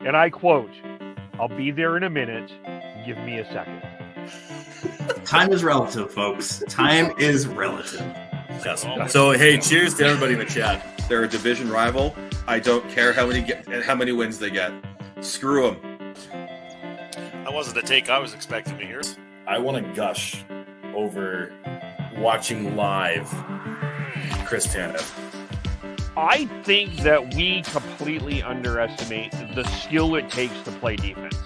And I quote, "I'll be there in a minute. Give me a second." Time is relative, folks. Time is relative. Yes. So, hey, cheers to everybody in the chat. They're a division rival. I don't care how many wins they get. Screw them. That wasn't the take I was expecting to hear. I want to gush over watching live Chris Tanev. I think that we completely underestimate the skill it takes to play defense.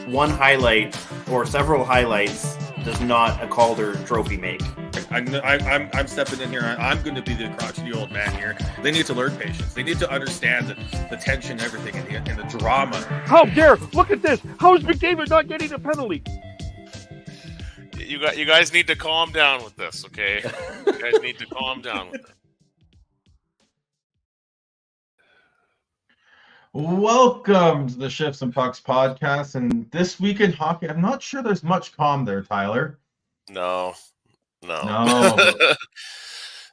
One highlight or several highlights does not a Calder trophy make. I'm stepping in here. I'm going to be the crotchety old man here. They need to learn patience. They need to understand the tension, everything, and the drama. How dare! Look at this. How is McDavid not getting a penalty? You guys need to calm down with this, okay? You guys need to calm down with it. Welcome to the Shifts and Pucks podcast. And this week in hockey, I'm not sure there's much calm there, Tyler. No.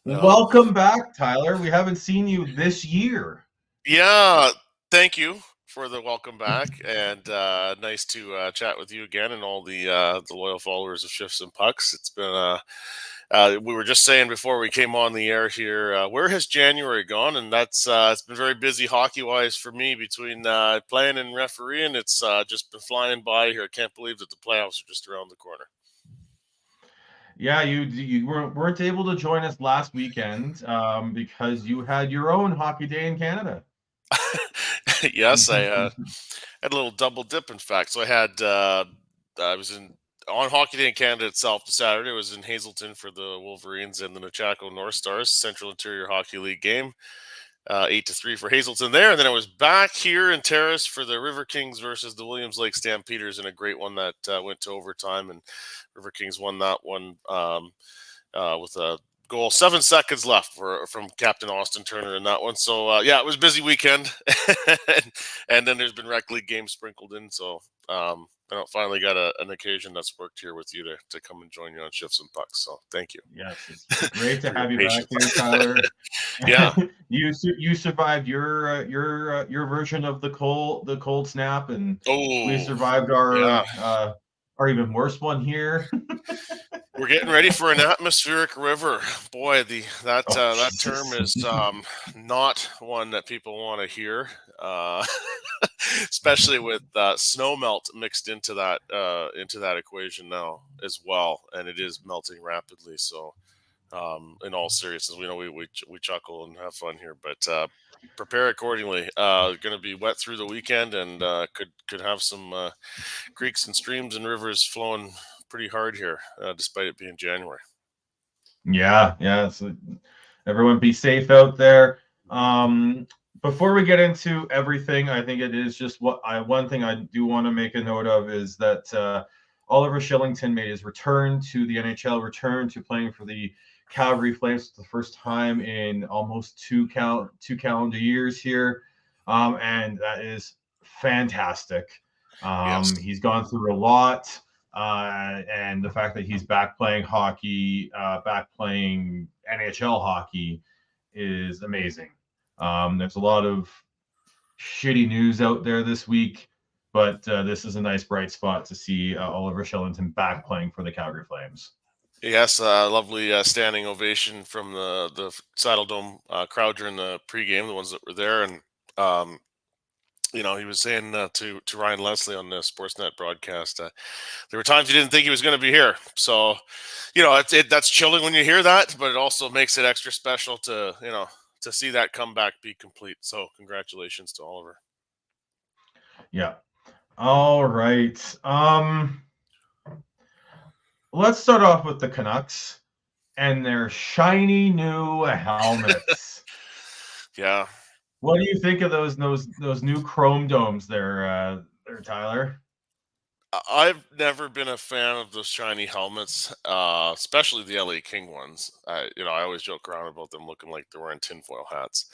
Welcome back, Tyler. We haven't seen you this year. Yeah, thank you for the welcome back, and nice to chat with you again and all the loyal followers of Shifts and Pucks. It's been we were just saying before we came on the air here, where has January gone? And that's it's been very busy hockey-wise for me between playing and refereeing. It's just been flying by here. I can't believe that the playoffs are just around the corner. Yeah, you weren't able to join us last weekend because you had your own hockey day in Canada. Yes, I had a little double dip, in fact. So I was on Hockey Day in Canada itself. The Saturday was in Hazelton for the Wolverines and the Nechako North Stars Central Interior Hockey League game, 8-3 for Hazelton there. And then I was back here in Terrace for the River Kings versus the Williams Lake Stampeders, in a great one that went to overtime, and River Kings won that one with a goal, 7 seconds left from Captain Austin Turner in that one. So it was a busy weekend, and then there's been rec league games sprinkled in. So I finally got an occasion that's worked here with you to come and join you on Shifts and Pucks. So thank you. Yes, it's great to have you back here, Tyler. Yeah, you survived your version of the cold snap, and we survived our even worse one here. We're getting ready for an atmospheric river. Boy, that term is not one that people want to hear, especially with snow melt mixed into that equation now as well, and it is melting rapidly. So, in all seriousness, we know we chuckle and have fun here, but prepare accordingly. Going to be wet through the weekend, and could have some creeks and streams and rivers flowing pretty hard here, despite it being January. Yeah. So everyone be safe out there. Before we get into everything, I think it is just one thing I do want to make a note of is that Oliver Shillington made his return to the NHL, return to playing for the Calgary Flames for the first time in almost two calendar years here, and that is fantastic. Yes. He's gone through a lot. And the fact that he's back playing hockey, back playing NHL hockey is amazing. There's a lot of shitty news out there this week, but this is a nice bright spot to see Oliver Shillington back playing for the Calgary Flames. Yes, lovely standing ovation from the Saddle Dome crowd during the pregame, the ones that were there. And he was saying to Ryan Leslie on the Sportsnet broadcast, there were times he didn't think he was going to be here. So, that's chilling when you hear that, but it also makes it extra special to see that comeback be complete. So congratulations to Oliver. Yeah. All right. Let's start off with the Canucks and their shiny new helmets. Yeah. What do you think of those new chrome domes there, Tyler? I've never been a fan of those shiny helmets, especially the LA King ones. I always joke around about them looking like they're wearing tinfoil hats.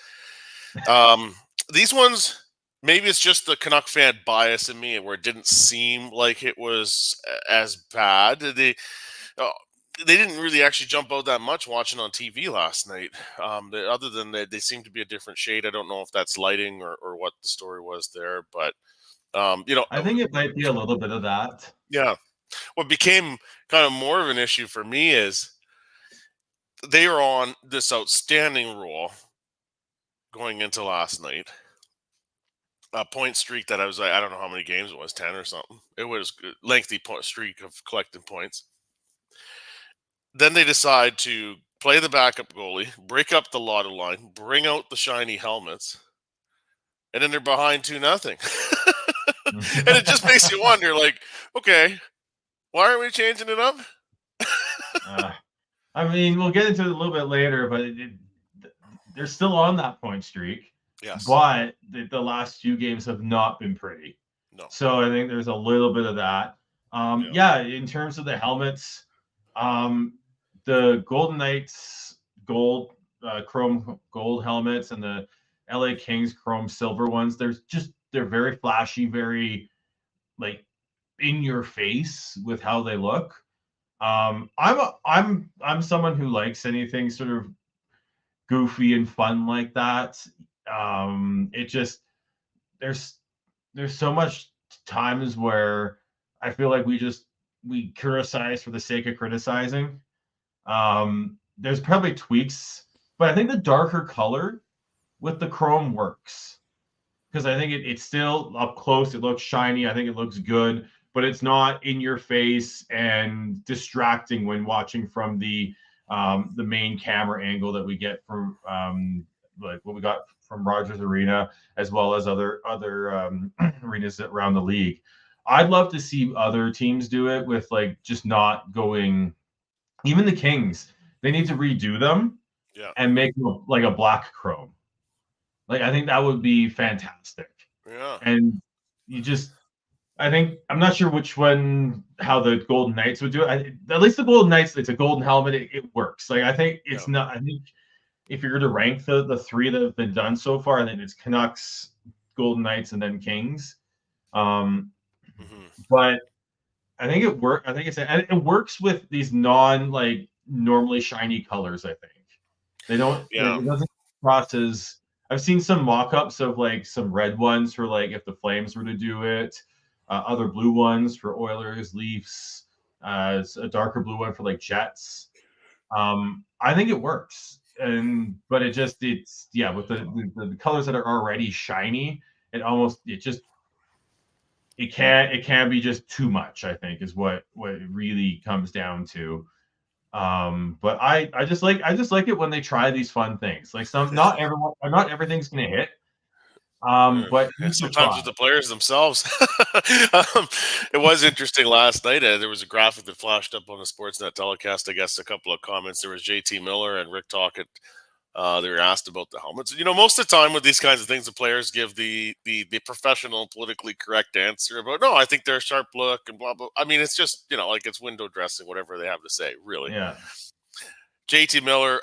These ones, maybe it's just the Canuck fan bias in me, where it didn't seem like it was as bad. they didn't really actually jump out that much watching on TV last night. Other than that, they seem to be a different shade. I don't know if that's lighting or what the story was there, but I think it might be a little bit of that. yeah. What became kind of more of an issue for me is they were on this outstanding roll going into last night. A point streak that I was like, I don't know how many games it was, 10 or something. It was a lengthy streak of collecting points. Then they decide to play the backup goalie, break up the lotto line, bring out the shiny helmets, and then they're behind 2-0. And it just makes you wonder, like, okay, why aren't we changing it up? I mean, we'll get into it a little bit later, but they're still on that point streak. Yes. But the last few games have not been pretty. No. So I think there's a little bit of that. Yeah, in terms of the helmets, the Golden Knights gold, chrome gold helmets and the LA Kings chrome silver ones, they're very flashy, very like in your face with how they look. I'm someone who likes anything sort of goofy and fun like that. It just there's so much times where I feel like we criticize for the sake of criticizing. There's probably tweaks, but I think the darker color with the chrome works because I think it's still up close. It looks shiny. I think it looks good, but it's not in your face and distracting when watching from the main camera angle that we get from like what we got from Rogers Arena, as well as other arenas around the league. I'd love to see other teams do it with like just not going. Even the Kings, they need to redo them and make them like a black chrome. Like I think that would be fantastic. Yeah. And I think I'm not sure how the Golden Knights would do it. At least the Golden Knights, it's a golden helmet. It works. Like I think it's not. I think if you're to rank the three that have been done so far, then it's Canucks, Golden Knights, and then Kings. But I think it works. I think it works with these normally shiny colors. I think they don't. Yeah. It doesn't cross as. I've seen some mock-ups of like some red ones for like if the Flames were to do it, other blue ones for Oilers, Leafs, a darker blue one for like Jets. I think it works, but it's with the colors that are already shiny, it can be just too much. I think is what it really comes down to. But I just like it when they try these fun things. Like not everything's gonna hit. But sometimes with the players themselves. It was interesting last night. There was a graphic that flashed up on the Sportsnet telecast. I guess a couple of comments. There was JT Miller and Rick Tocchet. They were asked about the helmets. Most of the time with these kinds of things, the players give the professional, politically correct answer about, no, I think they're a sharp look and blah, blah. I mean, it's just, like it's window dressing, whatever they have to say, really. Yeah. JT Miller,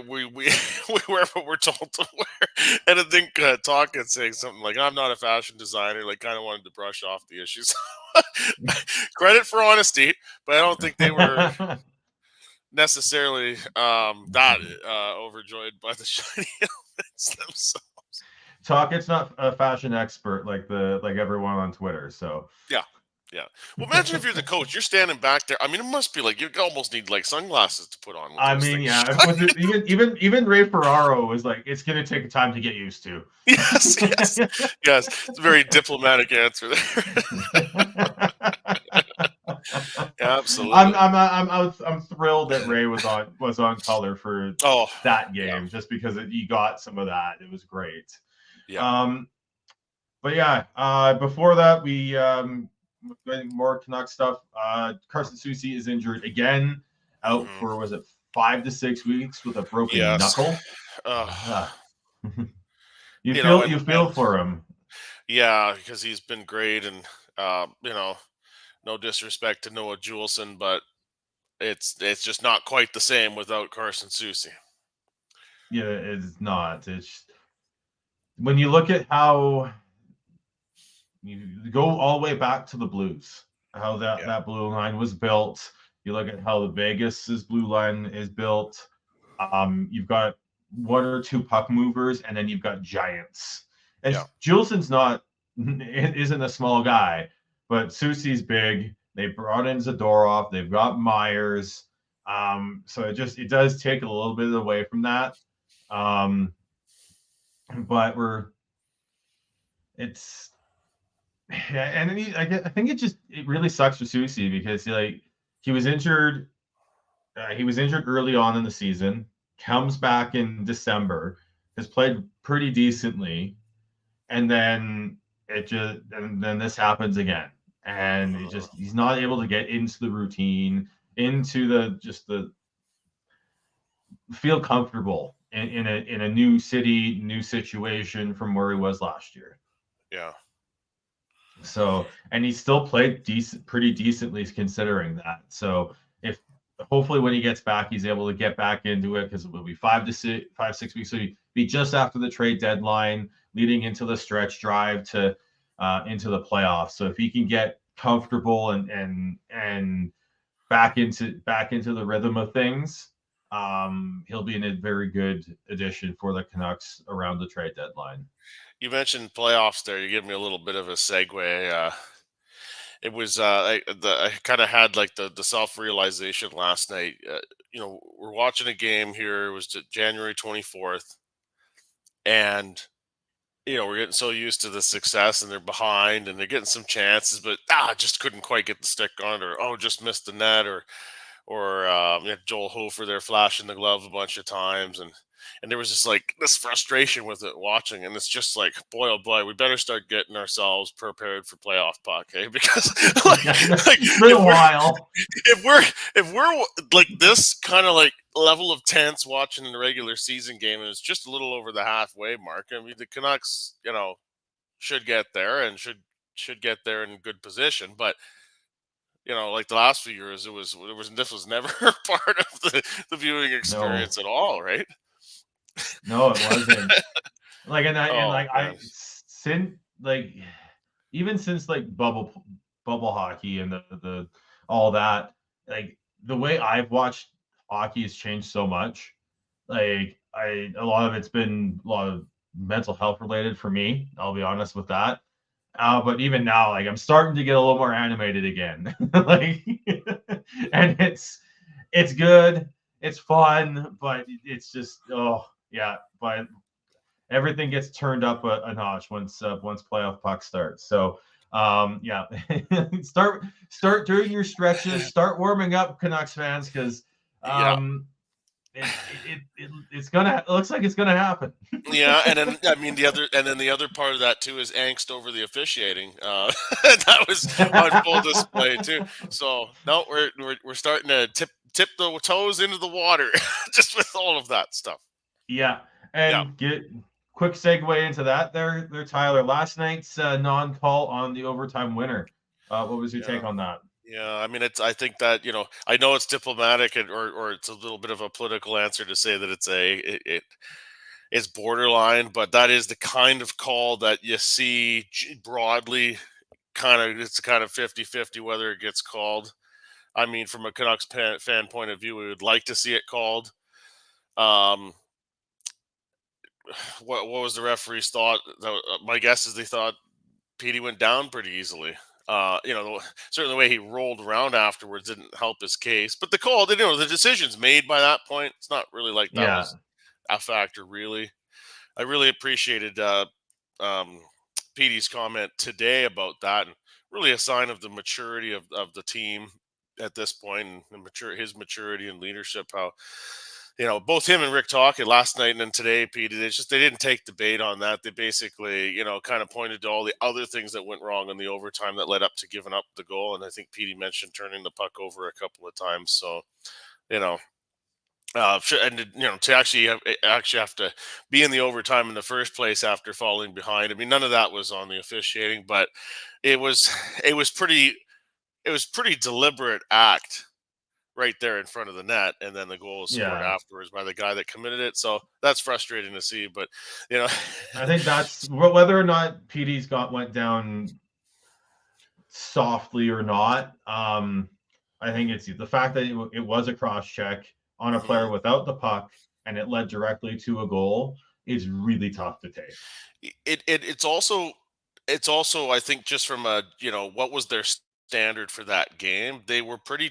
we wear what we're told to wear. And I think Tocchet saying something like, I'm not a fashion designer, like kind of wanted to brush off the issues. Credit for honesty, but I don't think they were necessarily that overjoyed by the shiny helmets themselves. Tocchett's not a fashion expert like everyone on Twitter, so yeah. Well, imagine if you're the coach, you're standing back there. I mean, it must be like you almost need like sunglasses to put on. I mean, yeah. even Ray Ferraro was like, it's going to take time to get used to. Yes. It's a very diplomatic answer there. Absolutely. I'm thrilled that Ray was on color for that game just because he got some of that. It was great. Yeah. But yeah, before that we more Canucks stuff. Carson Soucy is injured again, out for 5 to 6 weeks with a broken knuckle. You feel for him. Yeah, because he's been great, and no disrespect to Noah Juleson, but it's just not quite the same without Carson Soucy. Yeah, it's not. It's when you look at how you go all the way back to the Blues, how that blue line was built. You look at how the Vegas's blue line is built. You've got one or two puck movers, and then you've got giants. And Juleson's isn't a small guy, but Soucy's big. They brought in Zadorov. They've got Myers. So it does take a little bit away from that. But I think it really sucks for Soucy because he was injured. He was injured early on in the season. Comes back in December. Has played pretty decently, and then this happens again, and he's not able to get into the routine, into the feel comfortable in a new city, new situation from where he was last year. Yeah. So, and he still played pretty decently considering that. So hopefully when he gets back, he's able to get back into it, because it will be 5 to 6 weeks. So he'd be just after the trade deadline, leading into the stretch drive to into the playoffs. So if he can get comfortable and back into the rhythm of things, he'll be in a very good addition for the Canucks around the trade deadline. You mentioned playoffs there. You gave me a little bit of a segue. It was I kind of had like the self-realization last night. We're watching a game here. It was January 24th, and we're getting so used to the success, and they're behind, and they're getting some chances, but just couldn't quite get the stick on it, or just missed the net, or Joel Hofer there flashing the glove a bunch of times, and there was just like this frustration with it watching, and it's just like, boy oh boy, we better start getting ourselves prepared for playoff puck, because it's been a while. If we're like this kind of like level of tense watching in the regular season game, and it's just a little over the halfway mark, I mean the Canucks should get there and should get there in good position, but like the last few years, this was never part of the viewing experience at all, right? No, it wasn't. Even since bubble hockey and the all that, like the way I've watched hockey has changed so much. A lot of it's been a lot of mental health related for me. I'll be honest with that. But even now, I'm starting to get a little more animated again. And it's good, it's fun, but it's just but everything gets turned up a notch once playoff puck starts. So start doing your stretches, start warming up, Canucks fans, because it looks like it's gonna happen. Yeah, and then the other part of that too is angst over the officiating. That was on full display too. So no, we're starting to tip the toes into the water just with all of that stuff. Yeah, and get quick segue into that there, Tyler. Last night's non-call on the overtime winner. What was your take on that? Yeah, I mean, I think that I know it's diplomatic or it's a little bit of a political answer to say that it's borderline, but that is the kind of call that you see broadly. It's kind of 50-50 whether it gets called. I mean, from a Canucks fan point of view, we would like to see it called. What was the referee's thought? My guess is they thought Petey went down pretty easily. Certainly the way he rolled around afterwards didn't help his case. But the call, the decision's made by that point. It's not really like that was a factor, really. I really appreciated Petey's comment today about that, and really a sign of the maturity of the team at this point, and his maturity and leadership. How both him and Rick talking last night and then today, Petey, they didn't take the bait on that. They basically, kind of pointed to all the other things that went wrong in the overtime that led up to giving up the goal. And I think Petey mentioned turning the puck over a couple of times. So, to actually have to be in the overtime in the first place after falling behind. I mean, none of that was on the officiating, but it was pretty deliberate act right there in front of the net, and then the goal was scored afterwards by the guy that committed it. So that's frustrating to see, but I think that's whether or not Petey's went down softly or not. I think it's the fact that it was a cross check on a player Mhm. without the puck and it led directly to a goal is really tough to take. It's also I think just from a what was their standard for that game, they were pretty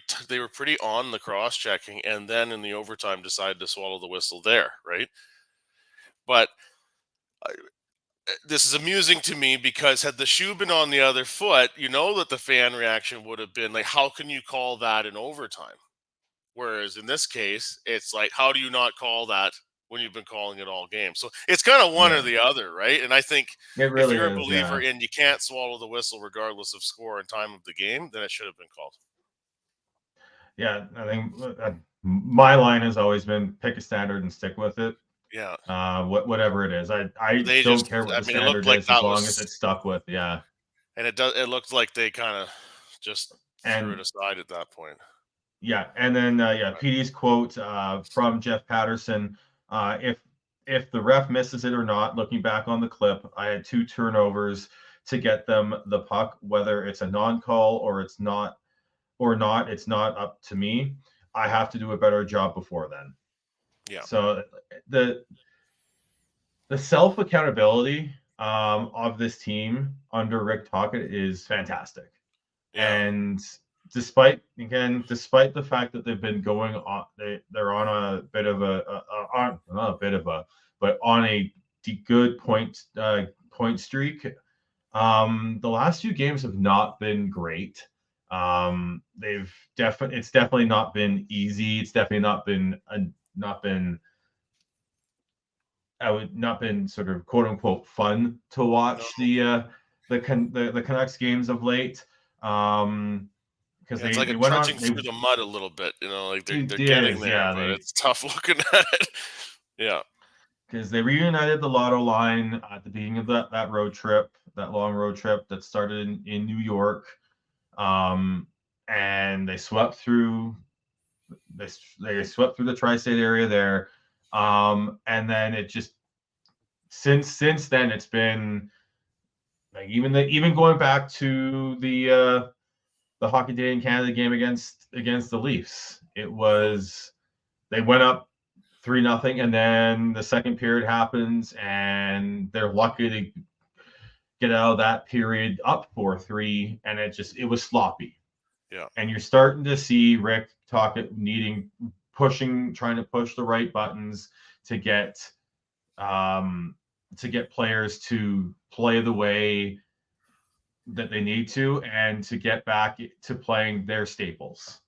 on the cross checking, and then in the overtime decided to swallow the whistle there, right? But this is amusing to me because had the shoe been on the other foot, you know that the fan reaction would have been like, how can you call that in overtime? Whereas in this case, it's like, how do you not call that when you've been calling it all game? So it's kind of one or Yeah, the other, right? And I think it if really you're a is. believer Yeah. in you can't swallow the whistle regardless of score and time of the game, then it should have been called. Yeah. I think my line has always been pick a standard and stick with it. Yeah. Whatever it is. I They don't just, care what I the mean, it looked standard like is as that long as was, it's stuck with. Yeah. and it looked like they kind of just threw it And aside at that point. yeah, and then PD's quote from Jeff Patterson: if the ref misses it or not, looking back on the clip, I had 2 turnovers to get them the puck. Whether it's a non-call or it's not, it's not up to me. I have to do a better job before then. Yeah. So the the self accountability of this team under Rick Tocchet is fantastic. Yeah. And despite the fact that they've been going on, they're on a bit of on not a bit of a, but on a good point streak. The last few games have not been great. It's definitely not been easy. It's definitely not been not been sort of quote unquote fun to No. watch the Canucks games of late. Because Yeah, it's like a they went on trudging through the mud a little bit, like it they're getting is, there, yeah, but it's tough looking at it. Yeah. because they reunited the Lotto line at the beginning of that road trip, that long road trip that started in New York. And they swept through they swept through the tri-state area there. And then it just since then it's been like even going back to the Hockey Day in Canada game against the Leafs. It was they went up 3-0, and then the second period happens, and they're lucky to get out of that period up 4-3, and it was sloppy. Yeah. And you're starting to see Rick Tocchet trying to push the right buttons to get players to play the way that they need to, and to get back to playing their staples.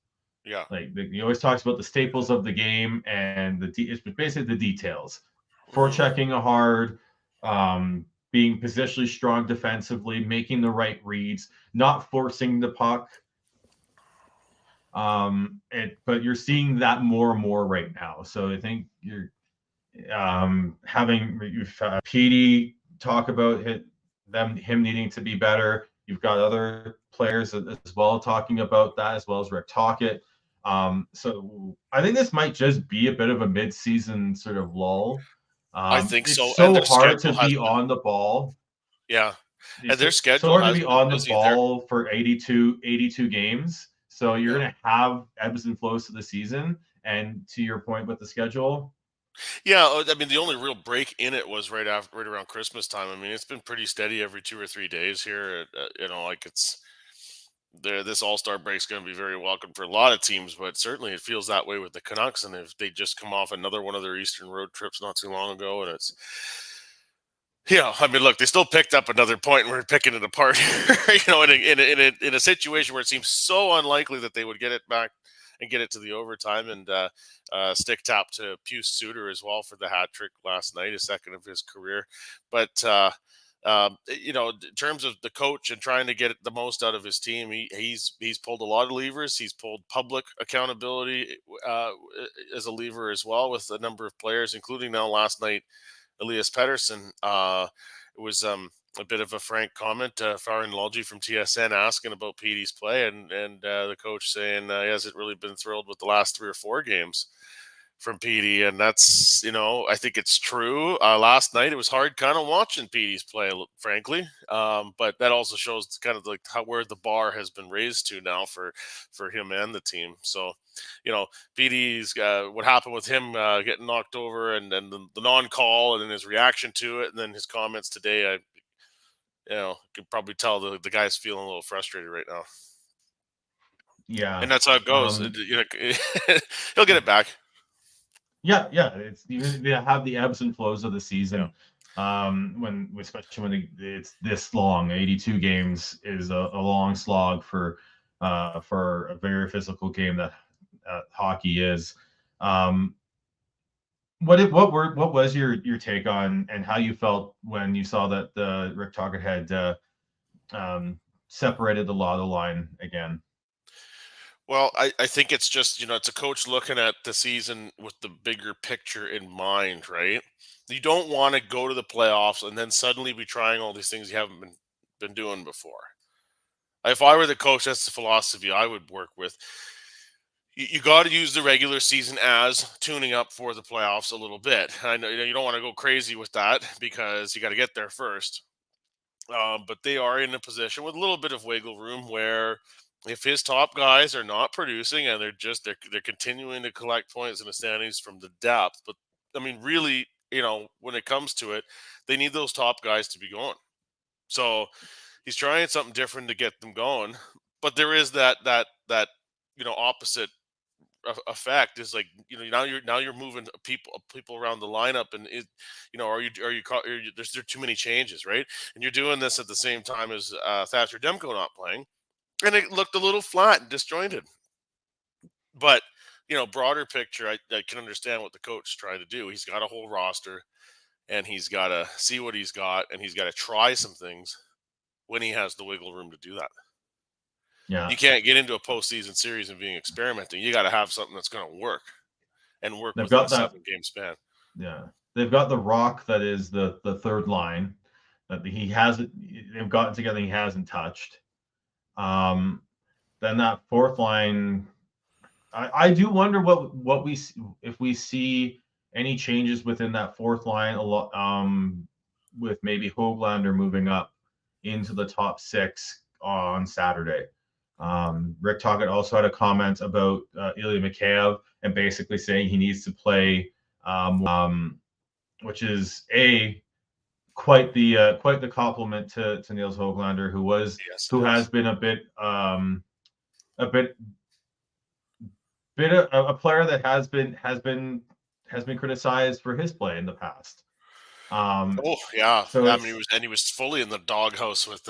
Yeah. Like he always talks about the staples of the game, and it's basically the details. Forechecking hard, being positionally strong defensively, making the right reads, not forcing the puck. But you're seeing that more and more right now. So I think you're having PD talk about him needing to be better. You've got other players as well talking about that, as well as Rick Tocchet. So I think this might just be a bit of a mid-season sort of lull. I think It's so. And so their hard to schedule has be been, on the ball. yeah. And It's their so schedule hard to has be been on the busy. They're ball for 82 games. So you're Yeah. going to have ebbs and flows to the season. And to your point with the schedule, Yeah, I mean, the only real break in it was right around Christmas time. I mean, it's been pretty steady every 2 or 3 days here. Like it's there. This All-Star break is going to be very welcome for a lot of teams, but certainly it feels that way with the Canucks. And if they just come off another one of their Eastern road trips not too long ago, and it's I mean, look, they still picked up another point, and we're picking it apart. In a situation where it seems so unlikely that they would get it back and get it to the overtime, and stick tap to Pius Suter as well for the hat trick last night, a second of his career. But in terms of the coach and trying to get the most out of his team, he's pulled a lot of levers. He's pulled public accountability as a lever as well with a number of players, including now last night Elias Pettersson. It was a bit of a frank comment. Farin Lalji from TSN asking about PD's play, and the coach saying he hasn't really been thrilled with the last 3 or 4 games. from Petey, and that's, I think it's true. Last night it was hard kind of watching Petey's play, frankly, but that also shows kind of like where the bar has been raised to now for him and the team. So, Petey's what happened with him getting knocked over, and then the non-call, and then his reaction to it, and then his comments today. I could probably tell the guy's feeling a little frustrated right now. Yeah, and that's how it goes. He'll get it back. Yeah, it's they have the ebbs and flows of the season. When especially when it's this long, 82 games is a long slog for a very physical game that hockey is. What was your take on and how you felt when you saw that Rick Tocchet had separated the Lotto line again? Well, I think it's just, it's a coach looking at the season with the bigger picture in mind, right? You don't want to go to the playoffs and then suddenly be trying all these things you haven't been doing before. If I were the coach, that's the philosophy I would work with. You got to use the regular season as tuning up for the playoffs a little bit. I know you don't want to go crazy with that because you got to get there first. But they are in a position with a little bit of wiggle room where if his top guys are not producing and they're continuing to collect points in the standings from the depth, but I mean, really, when it comes to it, they need those top guys to be going. So he's trying something different to get them going, but there is that opposite effect is like, now you're moving people around the lineup, and there's too many changes, right? And you're doing this at the same time as Thatcher Demko not playing. And it looked a little flat and disjointed. But, broader picture, I can understand what the coach is trying to do. He's got a whole roster, and he's got to see what he's got, and he's got to try some things when he has the wiggle room to do that. Yeah. You can't get into a postseason series and being experimenting. You got to have something that's going to work and work within a 7-game span. Yeah. They've got the rock that is the third line that they've gotten together, he hasn't touched. Then that fourth line, I do wonder what we if we see any changes within that fourth line a lot, with maybe Höglander moving up into the top 6 on Saturday. Rick Tocchet also had a comment about Ilya Mikheyev and basically saying he needs to play, which is quite the compliment to Nils Höglander, who has been a player that has been criticized for his play in the past. So he was fully in the doghouse with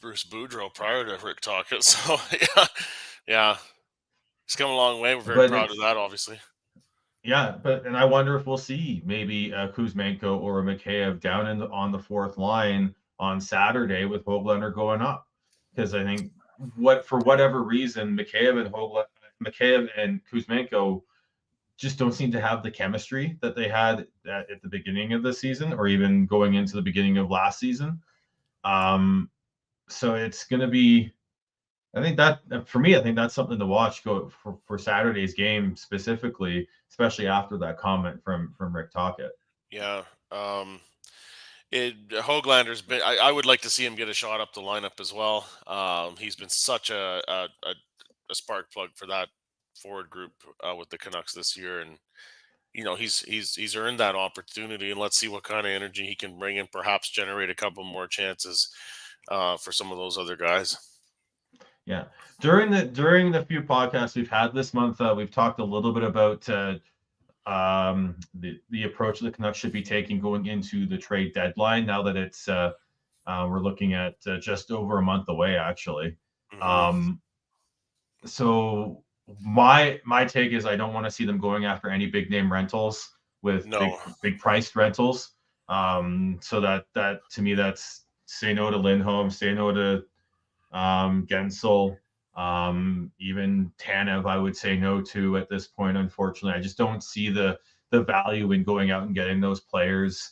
Bruce Boudreau prior to Rick Tocchet. So yeah, he's come a long way. We're very proud of that, obviously. Yeah, and I wonder if we'll see maybe Kuzmenko or Mikheyev down on the fourth line on Saturday with Höglander going up, because I think for whatever reason Mikheyev and Kuzmenko just don't seem to have the chemistry that they had at the beginning of the season, or even going into the beginning of last season. So it's going to be, I think that's something to watch for Saturday's game specifically, especially after that comment from Rick Tocchet. Yeah. Höglander's been, I would like to see him get a shot up the lineup as well. He's been such a spark plug for that forward group with the Canucks this year, and he's earned that opportunity, and let's see what kind of energy he can bring in, perhaps generate a couple more chances for some of those other guys. Yeah, during the few podcasts we've had this month, we've talked a little bit about the approach the Canucks should be taking going into the trade deadline, now that it's we're looking at just over a month away, actually. Mm-hmm. So my take is I don't want to see them going after any big name rentals with big priced rentals. So that to me, that's say no to Lindholm, say no to Gensel, even Tanev, I would say no to at this point. Unfortunately, I just don't see the value in going out and getting those players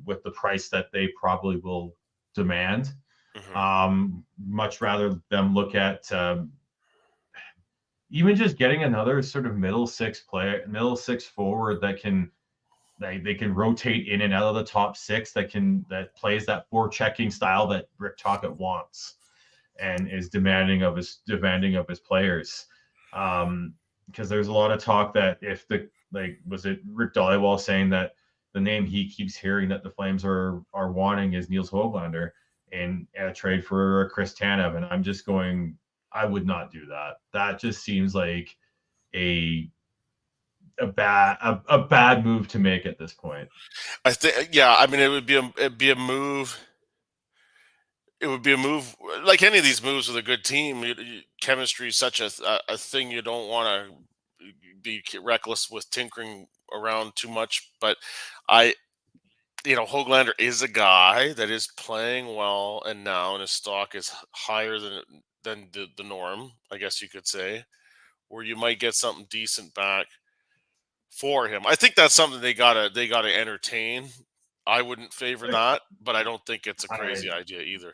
with the price that they probably will demand. Mm-hmm. Much rather them look at even just getting another sort of middle six forward that can they can rotate in and out of the top six that plays that forechecking style that Rick Tocchet wants and is demanding of his players. Because there's a lot of talk that if was it Rick Dollywall saying that the name he keeps hearing that the Flames are wanting is Niels Höglander in a trade for Chris Tanev, and I'm just going, I would not do that. That just seems like a bad move to make at this point. I think, yeah. I mean, it'd be a move. It would be a move like any of these moves with a good team. Chemistry is such a thing you don't want to be reckless with tinkering around too much. But Höglander is a guy that is playing well, and his stock is higher than the norm, I guess you could say, where you might get something decent back for him. I think that's something they gotta entertain. I wouldn't favor that, but I don't think it's a crazy idea either.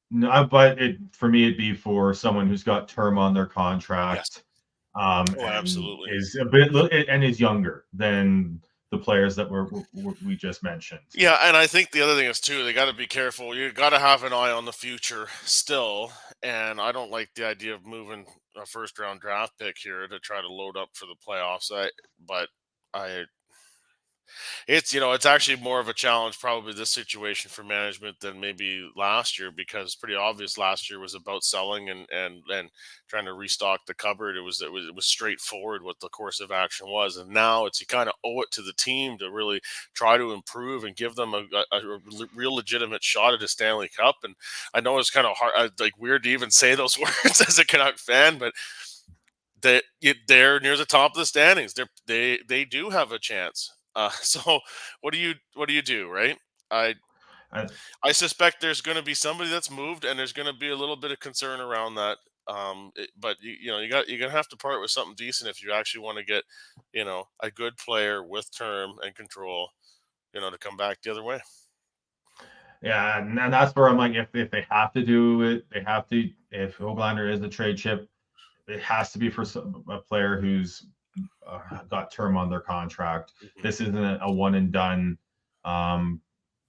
No, but for me, it'd be for someone who's got term on their contract, and absolutely, is a bit and is younger than the players that we just mentioned. Yeah, and I think the other thing is too, they got to be careful. You got to have an eye on the future still, and I don't like the idea of moving a first round draft pick here to try to load up for the playoffs. It's actually more of a challenge probably this situation for management than maybe last year, because it's pretty obvious last year was about selling and trying to restock the cupboard. It was straightforward what the course of action was, and now you kind of owe it to the team to really try to improve and give them a real legitimate shot at a Stanley Cup. And I know it's kind of hard, like weird to even say those words as a Canuck fan, but they're near the top of the standings. They do have a chance. So what do you do, right? I suspect there's going to be somebody that's moved, and there's going to be a little bit of concern around that. But you're gonna have to part with something decent if you actually want to get a good player with term and control, to come back the other way. Yeah, and that's where I'm like, if they have to do it, they have to. If Höglander is a trade chip, it has to be for a player who's got term on their contract. Mm-hmm. This isn't a one and done.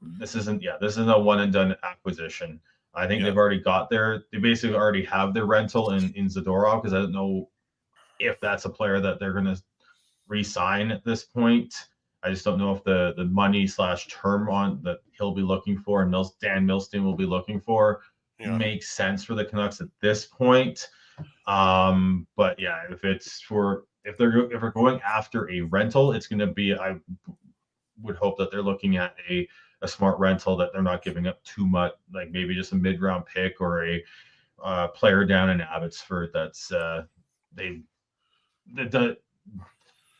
This isn't a one and done acquisition. I think they've already got they basically already have their rental in Zadorov, because I don't know if that's a player that they're going to re-sign at this point. I just don't know if the money / term on that he'll be looking for and Dan Milstein will be looking for makes sense for the Canucks at this point. But yeah, if they're going after a rental, it's going to be, I would hope that they're looking at a smart rental, that they're not giving up too much, like maybe just a mid-round pick or a player down in Abbotsford that's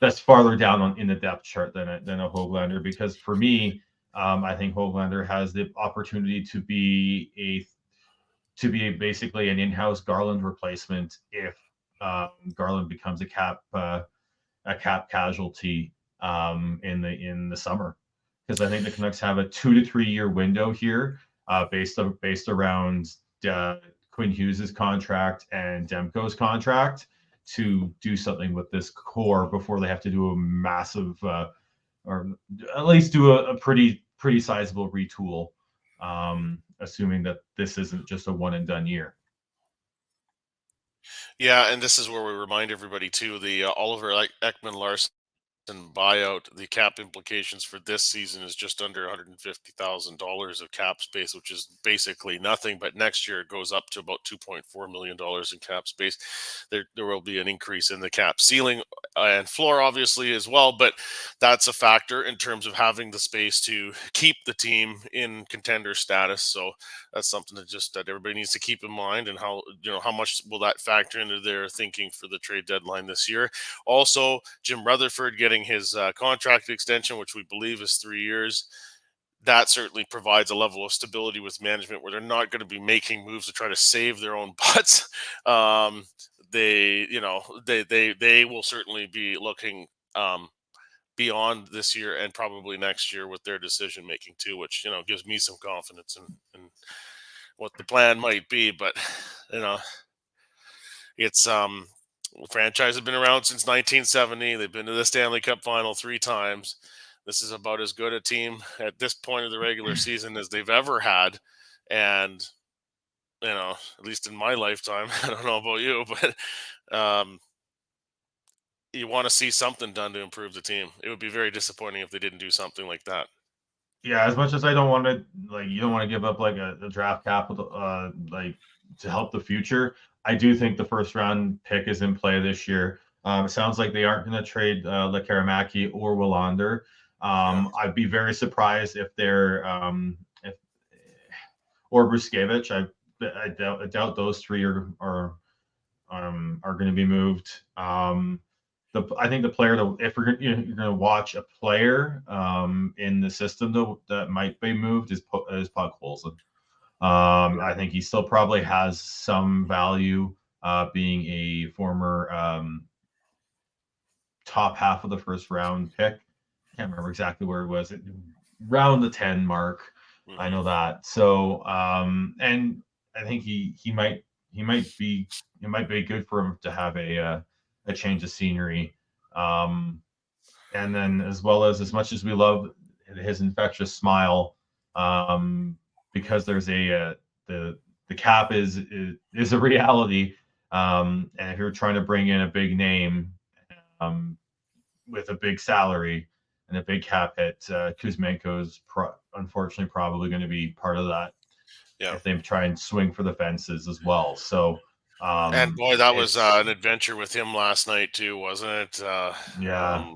that's farther down in the depth chart than a Höglander. Because for me, I think Höglander has the opportunity to be basically an in-house Garland replacement if Garland becomes a cap casualty in the summer, because I think the Canucks have a 2 to 3 year window here, based around Quinn Hughes' contract and Demko's contract, to do something with this core before they have to do a massive, or at least do a pretty sizable retool, assuming that this isn't just a one and done year. Yeah, and this is where we remind everybody too, the Oliver Ekman-Larsson buyout, the cap implications for this season is just under $150,000 of cap space, which is basically nothing. But next year it goes up to about $2.4 million in cap space. There will be an increase in the cap ceiling and floor, obviously, as well. But that's a factor in terms of having the space to keep the team in contender status. So that's something that everybody needs to keep in mind, and how much will that factor into their thinking for the trade deadline this year. Also, Jim Rutherford getting his contract extension, which we believe is 3 years. That certainly provides a level of stability with management, where they're not going to be making moves to try to save their own butts. They will certainly be looking beyond this year and probably next year with their decision making too, which gives me some confidence in what the plan might be. But it's The franchise has been around since 1970. They've been to the Stanley Cup final 3 times. This is about as good a team at this point of the regular season as they've ever had. And, at least in my lifetime, I don't know about you, but you want to see something done to improve the team. It would be very disappointing if they didn't do something like that. Yeah, as much as I don't want to, you don't want to give up like a draft capital, to help the future. I do think the first round pick is in play this year. It sounds like they aren't going to trade Lekaramaki or Willander. I'd be very surprised if they're if or Bruskevich. I doubt those three are going to be moved. I think the player that if you're going to watch a player in the system though that might be moved is Puck Holzen. I think he still probably has some value being a former top half of the first round pick. Can't remember exactly where it was. Around the 10 mark. Mm-hmm. I know that. So and I think he might be good for him to have a change of scenery. And then as much as we love his infectious smile, because there's the cap is a reality. And if you're trying to bring in a big name with a big salary and a big cap hit, Kuzmenko's unfortunately probably going to be part of that. Yeah. If they try and swing for the fences as well. So, and boy, that was an adventure with him last night too, wasn't it? Yeah.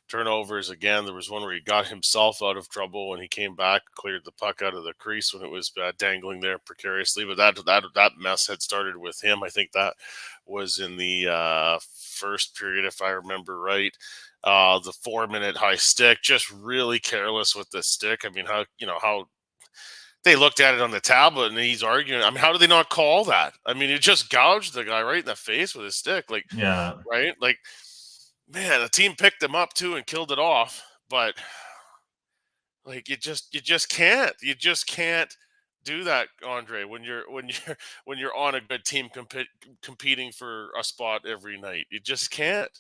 Turnovers again. There was one where he got himself out of trouble when he came back, cleared the puck out of the crease when it was dangling there precariously. But that mess had started with him. I think that was in the first period, if I remember right. The 4-minute high stick, just really careless with the stick. I mean, how they looked at it on the tablet and he's arguing. I mean, how do they not call that? I mean, he just gouged the guy right in the face with his stick. Like, yeah, right? Like, man, the team picked him up too and killed it off. But like, you just can't do that, Andre, when you're on a good team competing for a spot every night. You just can't.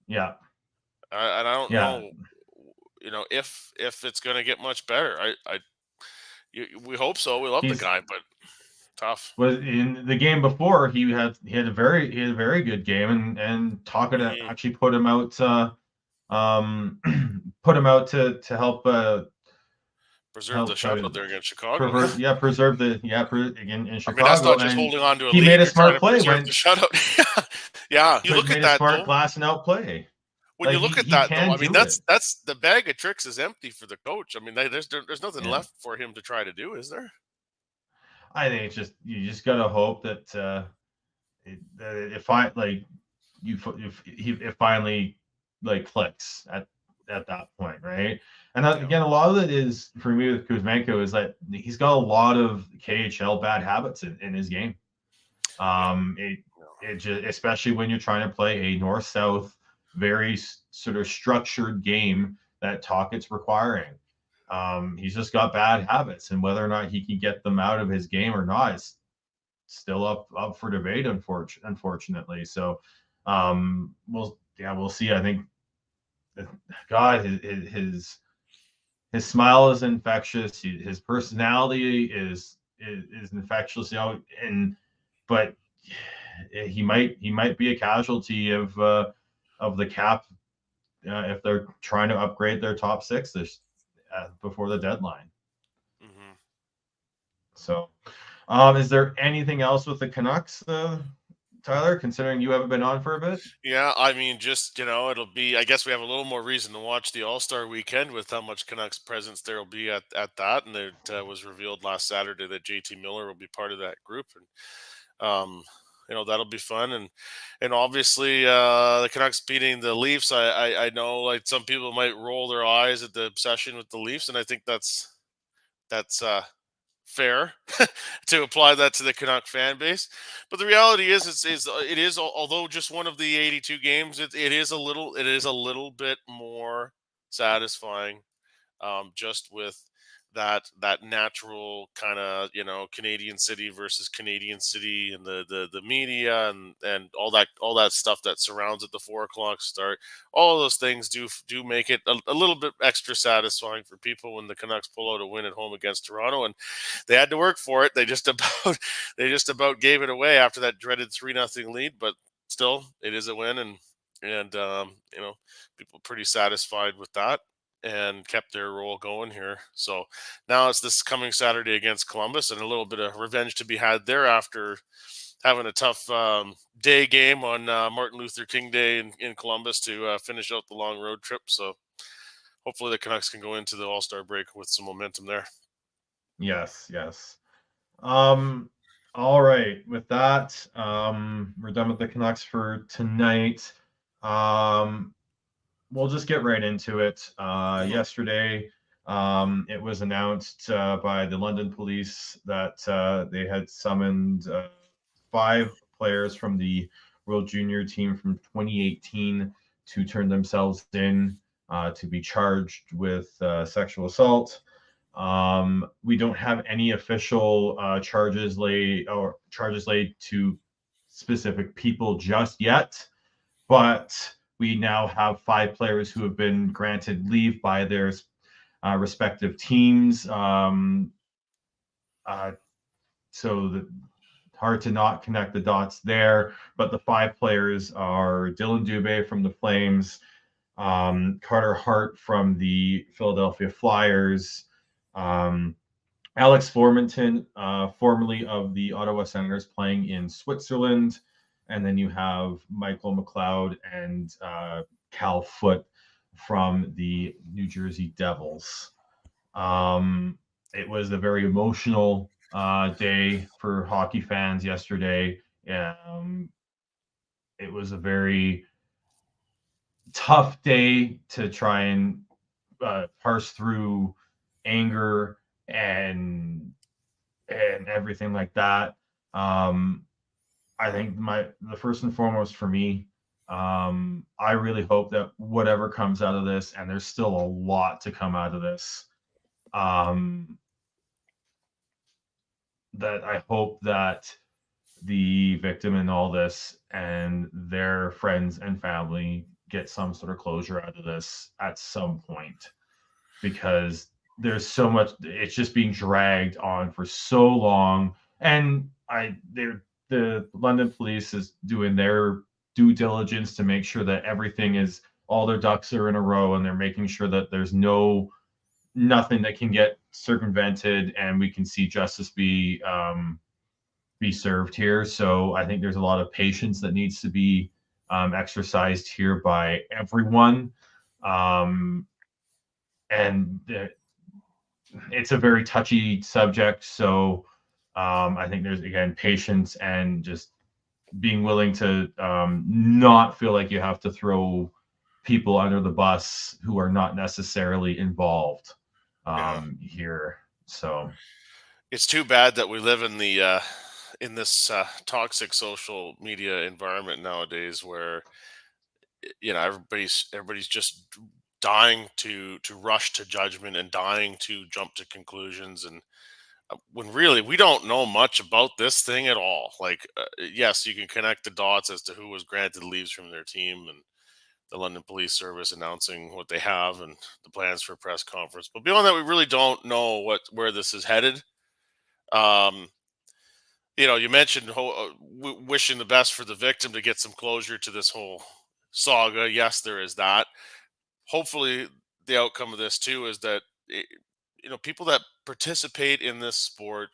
Yeah. And I don't know, if it's going to get much better. We hope so. We love the guy, but tough. Was in the game before he had a very good game and Taka actually put him out to help preserve the shutout there against Chicago. Preserve again in Chicago. I mean, that's not just holding on to a he lead. made a smart play when the shutout. Yeah, you look at that smart glass and out play. When you look at that, though, I mean, that's the bag of tricks is empty for the coach. I mean, there's nothing left for him to try to do, is there? I think it's just you just gotta hope that it finally clicks at that point, right? And again, a lot of it is for me with Kuzmenko is that he's got a lot of KHL bad habits in his game. It just, especially when you're trying to play a north-south, very sort of structured game that Tocchet's requiring. He's just got bad habits, and whether or not he can get them out of his game or not is still up for debate, unfortunately. So we'll see. I think God, his smile is infectious. His personality is infectious, but he might be a casualty of the cap if they're trying to upgrade their top six before the deadline. Mm-hmm. So, is there anything else with the Canucks, Tyler, considering you haven't been on for a bit? Yeah, I mean, just, it'll be, I guess we have a little more reason to watch the All-Star weekend with how much Canucks presence there will be at that. And it was revealed last Saturday that JT Miller will be part of that group. And, that'll be fun. And obviously the Canucks beating the Leafs. I know like some people might roll their eyes at the obsession with the Leafs. And I think that's fair to apply that to the Canuck fan base. But the reality is it is although just one of the 82 games, it is a little bit more satisfying just with that natural kind of, Canadian city versus Canadian city, and the media and all that stuff that surrounds it, the 4 o'clock start, all of those things do make it a little bit extra satisfying for people when the Canucks pull out a win at home against Toronto. And they had to work for it. They just about gave it away after that dreaded 3-0 lead, but still, it is a win, and people pretty satisfied with that and kept their roll going here. So now it's this coming Saturday against Columbus, and a little bit of revenge to be had there after having a tough day game on Martin Luther King Day in Columbus to finish out the long road trip. So hopefully the Canucks can go into the All-Star break with some momentum there. Yes. All right. With that, we're done with the Canucks for tonight. We'll just get right into it. Yesterday, it was announced by the London police that they had summoned 5 players from the World Junior team from 2018 to turn themselves in to be charged with sexual assault. We don't have any official charges laid to specific people just yet, but we now have 5 players who have been granted leave by their respective teams. So hard to not connect the dots there. But the 5 players are Dylan Dubé from the Flames, Carter Hart from the Philadelphia Flyers, Alex Formenton, formerly of the Ottawa Senators, playing in Switzerland. And then you have Michael McLeod and Cal Foote from the New Jersey Devils. It was a very emotional day for hockey fans yesterday. It was a very tough day to try and parse through anger and everything like that. I think the first and foremost for me, I really hope that whatever comes out of this, and there's still a lot to come out of this, that I hope that the victim in all this and their friends and family get some sort of closure out of this at some point, because there's so much, it's just being dragged on for so long. And the London police is doing their due diligence to make sure that all their ducks are in a row, and they're making sure that there's nothing that can get circumvented, and we can see justice be served here. So I think there's a lot of patience that needs to be exercised here by everyone. And it's a very touchy subject. So I think there's, again, patience and just being willing to not feel like you have to throw people under the bus who are not necessarily involved here. So It's too bad that we live in the in this toxic social media environment nowadays, where everybody's just dying to rush to judgment and dying to jump to conclusions, and when really we don't know much about this thing at all. Like, yes, you can connect the dots as to who was granted leaves from their team, and the London Police Service announcing what they have and the plans for a press conference. But beyond that, we really don't know where this is headed. You mentioned wishing the best for the victim to get some closure to this whole saga. Yes, there is that. Hopefully, the outcome of this too is that people that participate in this sport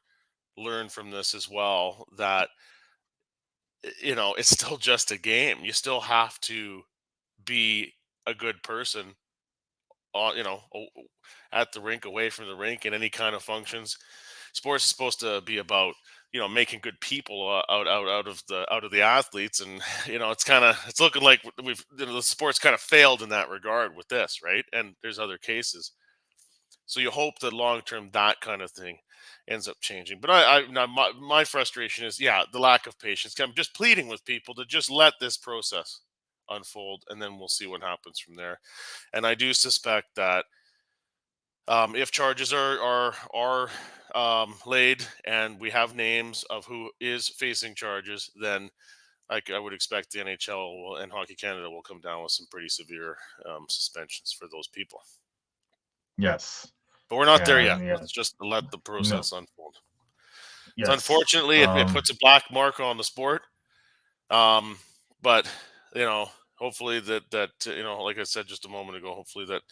learn from this as well. That it's still just a game. You still have to be a good person, at the rink, away from the rink, in any kind of functions. Sports is supposed to be about making good people out of the athletes, and it's looking like the sport's kind of failed in that regard with this, right? And there's other cases, so you hope that long term that kind of thing ends up changing. But my frustration is the lack of patience. I'm just pleading with people to just let this process unfold, and then we'll see what happens from there. And I do suspect that If charges are laid and we have names of who is facing charges, then I would expect the NHL and Hockey Canada will come down with some pretty severe suspensions for those people. Yes. But we're not there yet. And yeah, Let's just let the no. process unfold. Yes. So unfortunately, it puts a black mark on the sport. But hopefully that like I said just a moment ago, hopefully that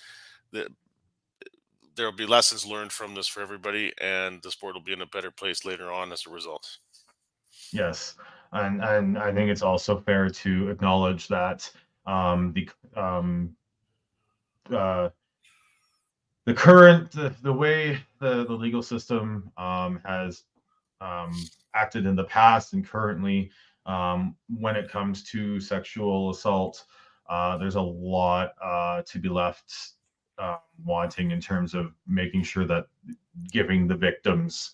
there will be lessons learned from this for everybody, and the sport will be in a better place later on as a result. Yes, and I think it's also fair to acknowledge that uh, the current the way the legal system has acted in the past and currently, when it comes to sexual assault, there's a lot to be left wanting in terms of making sure that giving the victims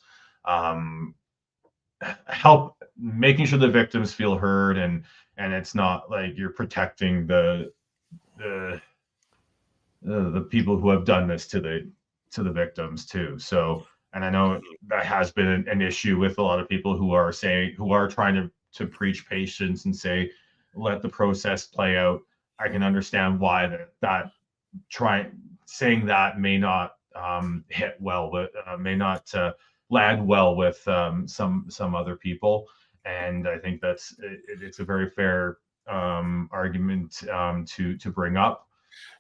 help, making sure the victims feel heard, and it's not like you're protecting the the people who have done this to the victims too. So, and I know that has been an issue with a lot of people who are trying to preach patience and say let the process play out. I can understand why that saying that may not hit well, but may not land well with some other people. And I think it's a very fair argument to bring up.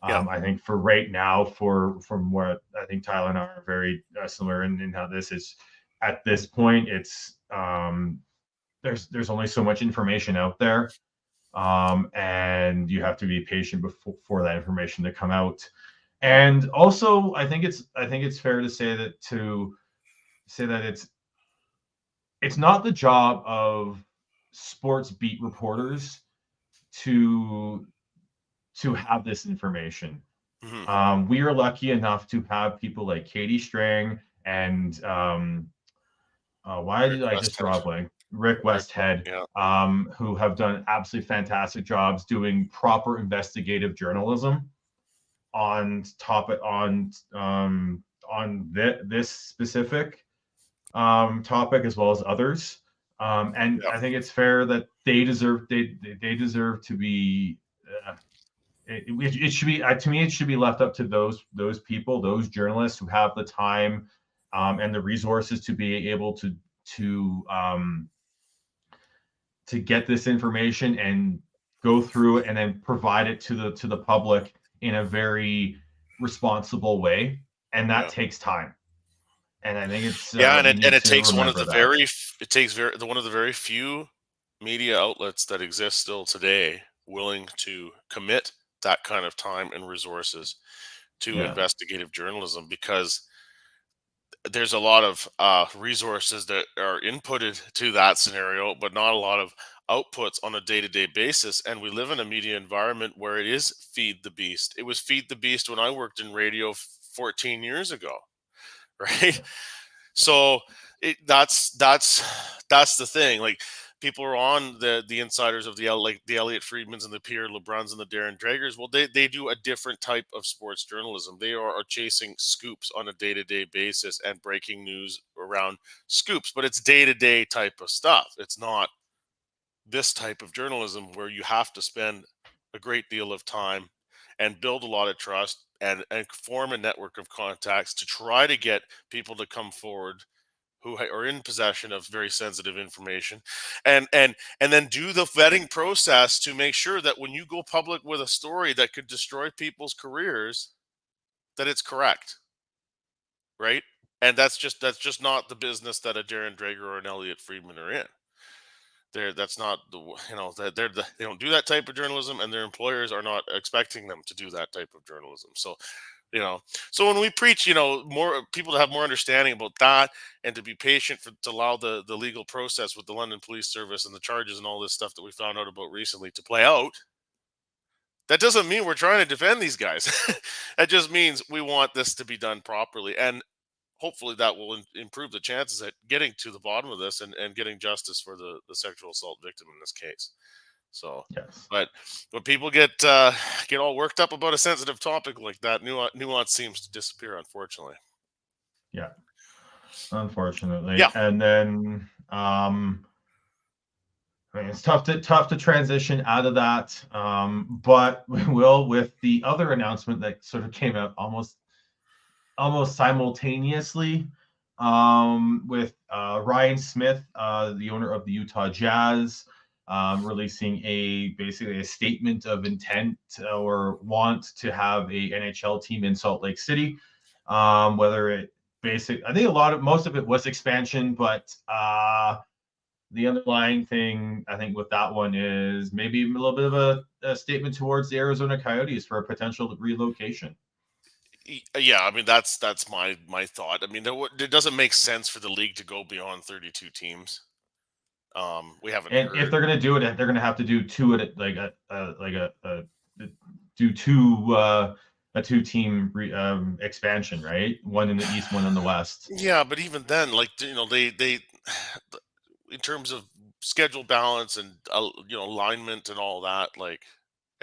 I think for right now, from what I think Tyler and I are very similar in how this is at this point, it's there's only so much information out there, and you have to be patient for that information to come out. And also, I think it's fair to say that it's not the job of sports beat reporters to have this information. We are lucky enough to have people like Katie Strang and why did I just draw a blank? Rick Westhead, who have done absolutely fantastic jobs doing proper investigative journalism on this specific topic as well as others. And I think it's fair that they deserve to be. It should be to me. It should be left up to those people, those journalists who have the time and the resources to be able to get this information and go through it and then provide it to the public in a very responsible way, and that takes time. And I think it's and it takes one of the very few media outlets that exist still today willing to commit that kind of time and resources to investigative journalism, because there's a lot of resources that are inputted to that scenario, but not a lot of outputs on a day-to-day basis. And we live in a media environment where it is feed the beast. It was feed the beast when I worked in radio 14 years ago, right? So that's the thing. Like, people are on the insiders of the Elliot Friedmans and the Pierre LeBruns and the Darren Dragers. Well, they do a different type of sports journalism. They are chasing scoops on a day-to-day basis and breaking news around scoops, but it's day-to-day type of stuff. It's not this type of journalism where you have to spend a great deal of time and build a lot of trust and form a network of contacts to try to get people to come forward who are in possession of very sensitive information, and then do the vetting process to make sure that when you go public with a story that could destroy people's careers, that it's correct, right? And that's just not the business that a Darren Drager or an Elliot Friedman are in. That's not they don't do that type of journalism, and their employers are not expecting them to do that type of journalism. So so when we preach, more people to have more understanding about that and to be patient to allow the legal process with the London Police Service and the charges and all this stuff that we found out about recently to play out, that doesn't mean we're trying to defend these guys. That just means we want this to be done properly. And hopefully that will improve the chances at getting to the bottom of this and getting justice for the sexual assault victim in this case. So, Yes. but when people get all worked up about a sensitive topic like that, nuance seems to disappear, unfortunately. Yeah. Unfortunately. Yeah. And then I mean, it's tough to transition out of that. But we will with the other announcement that sort of came out almost simultaneously, with Ryan Smith, the owner of the Utah Jazz, releasing basically a statement of intent or want to have a NHL team in Salt Lake City. Whether it I think most of it was expansion, but the underlying thing I think with that one is maybe a little bit of a statement towards the Arizona Coyotes for a potential relocation. Yeah, I mean that's my thought. I mean, it doesn't make sense for the league to go beyond 32 teams. We haven't And heard. if they're going to do it, they're going to have to do two at like do two a two-team expansion, right? One in the East, one in the West. Yeah, but even then, like they in terms of schedule balance and alignment and all that, like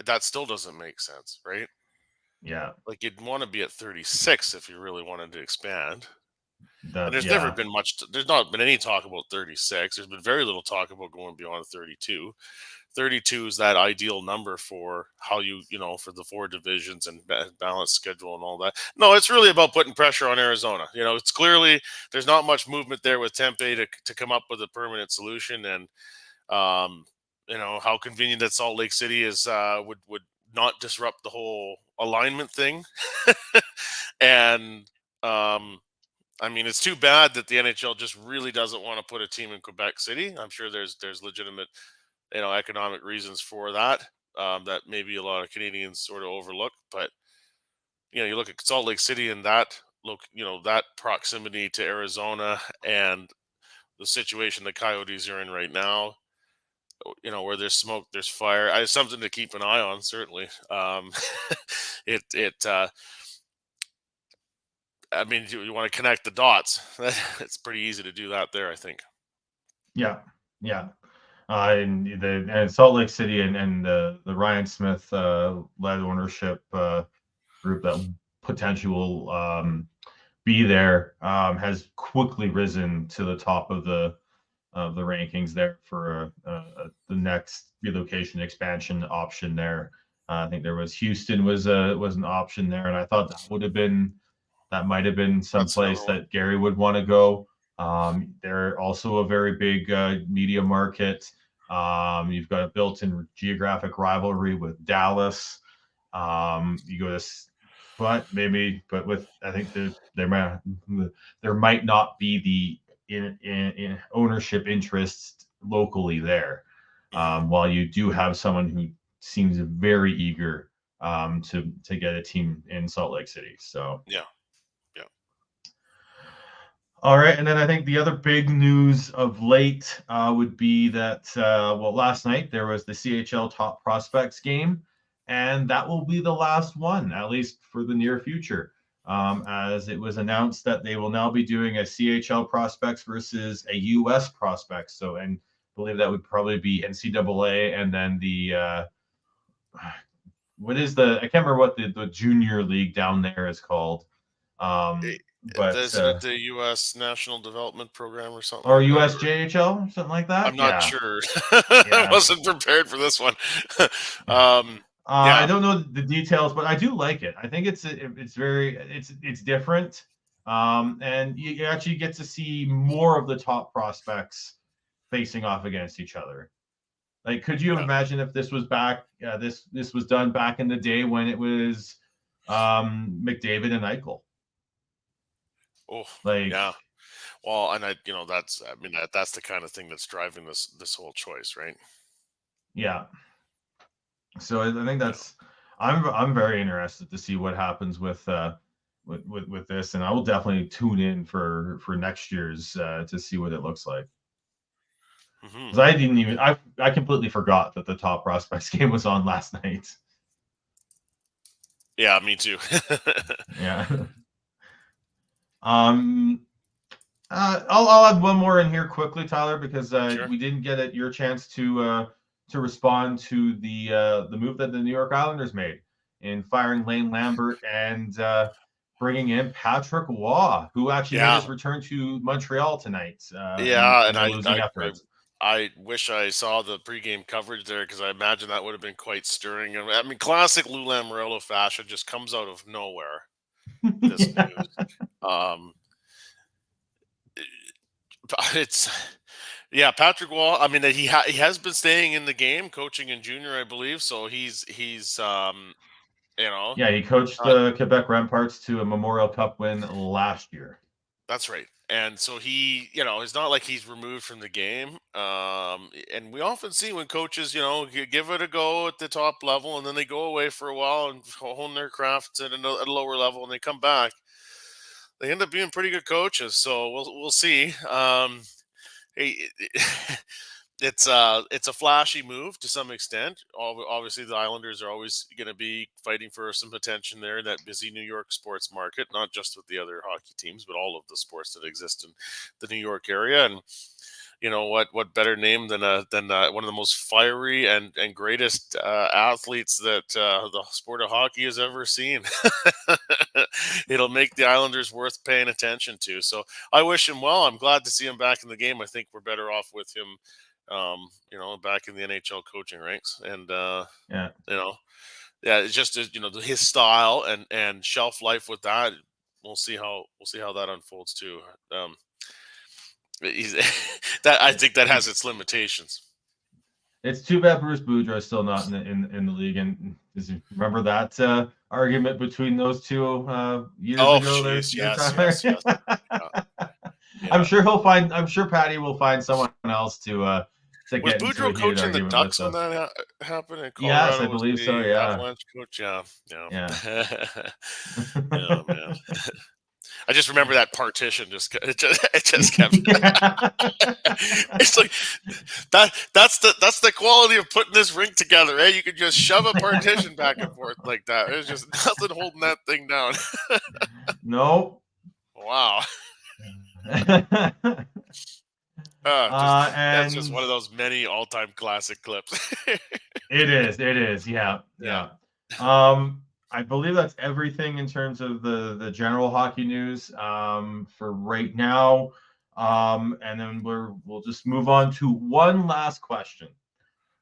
that still doesn't make sense, right? Yeah, Like you'd want to be at 36 if you really wanted to expand. And there's never yeah, been there's not been any talk about 36. There's been very little talk about going beyond 32. 32 is that ideal number for how for the four divisions and balanced schedule and all that. No, it's really about putting pressure on Arizona. It's clearly there's not much movement there with Tempe to come up with a permanent solution. And, how convenient that Salt Lake City is would not disrupt the whole alignment thing. And, I mean, it's too bad that the NHL just really doesn't want to put a team in Quebec City. I'm sure there's legitimate, economic reasons for that, that maybe a lot of Canadians sort of overlook. But you look at Salt Lake City and that that proximity to Arizona and the situation the Coyotes are in right now. Where there's smoke, there's fire. It's something to keep an eye on. Certainly, I mean, you want to connect the dots. It's pretty easy to do that there, I think. yeah, yeah. And Salt Lake City and the Ryan Smith led ownership group that potentially will be there has quickly risen to the top of the rankings there for the next relocation expansion option there. I think there was Houston was an option there, and I thought that might have been some That's another place one. that Gary would want to go. They're also a very big media market. You've got a built-in geographic rivalry with Dallas. You go to, but with I think there might not be the in ownership interests locally there. While you do have someone who seems very eager to get a team in Salt Lake City. So Yeah. all right, and then I think the other big news of late would be that last night there was the CHL Top Prospects game, and that will be the last one, at least for the near future, as it was announced that they will now be doing a CHL Prospects versus a US Prospects. So, and I believe that would probably be NCAA, and then the what is I can't remember what the junior league down there is called. But isn't it the U.S. National Development Program or something? Or like USJHL, something like that. I'm not sure. Yeah. I wasn't prepared for this one. I don't know the details, but I do like it. I think it's different, and you actually get to see more of the top prospects facing off against each other. Like, could you imagine if this was back? This was done back in the day when it was McDavid and Eichel. Oh, Like, yeah. Well, and that's the kind of thing that's driving this whole choice, right? Yeah. So I think that's I'm very interested to see what happens with this, and I will definitely tune in for next year's to see what it looks like. Because I completely forgot that the Top Prospects game was on last night. Yeah, me too. Yeah. I'll add one more in here quickly, Tyler, because Sure. we didn't get your chance to to respond to the move that the New York Islanders made in firing Lane Lambert and bringing in Patrick Waugh, who actually made his return to Montreal tonight. And losing efforts. I wish I saw the pregame coverage there because I imagine that would have been quite stirring. I mean, classic Lou Lamoriello fashion, just comes out of nowhere. This news. Patrick Waugh. I mean, he has been staying in the game, coaching in junior, I believe. So he's he coached the Quebec Remparts to a Memorial Cup win last year. That's right. And so he, it's not like he's removed from the game. And we often see when coaches, give it a go at the top level and then they go away for a while and hone their craft at a lower level and they come back. They end up being pretty good coaches. So we'll see. It's a flashy move to some extent. Obviously, the Islanders are always going to be fighting for some attention there in that busy New York sports market, not just with the other hockey teams, but all of the sports that exist in the New York area. And what better name than one of the most fiery and greatest athletes that the sport of hockey has ever seen. It'll make the Islanders worth paying attention to. So I wish him well. I'm glad to see him back in the game. I think we're better off with him back in the NHL coaching ranks. And it's just his style and shelf life with that. We'll see how that unfolds too. I think that has its limitations. It's too bad Bruce Boudreau is still not in the league. And remember that argument between those two years ago? Yes. I'm sure Patty will find someone else to was get Boudreau into coaching the Ducks when that happened in Colorado? Yes, I believe so. Yeah. Avalanche coach. Yeah. Yeah, man. I just remember that partition. It just kept. It's like that's the quality of putting this rink together. Eh? You could just shove a partition back and forth like that. There's just nothing holding that thing down. No. Wow. That's just one of those many all-time classic clips. It is. Yeah. I believe that's everything in terms of the general hockey news for right now. And then we'll just move on to one last question.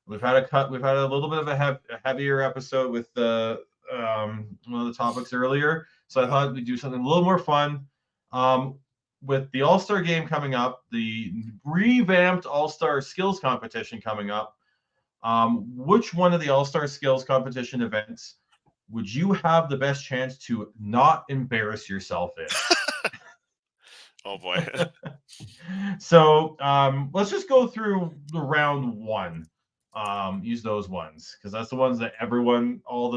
We've had a little bit of a heavier episode with one of the topics earlier. So I thought we'd do something a little more fun. With the All-Star game coming up, the revamped All-Star skills competition coming up, which one of the All-Star skills competition events would you have the best chance to not embarrass yourself in? Oh boy. So let's just go through the round one. Use those ones because that's the ones that all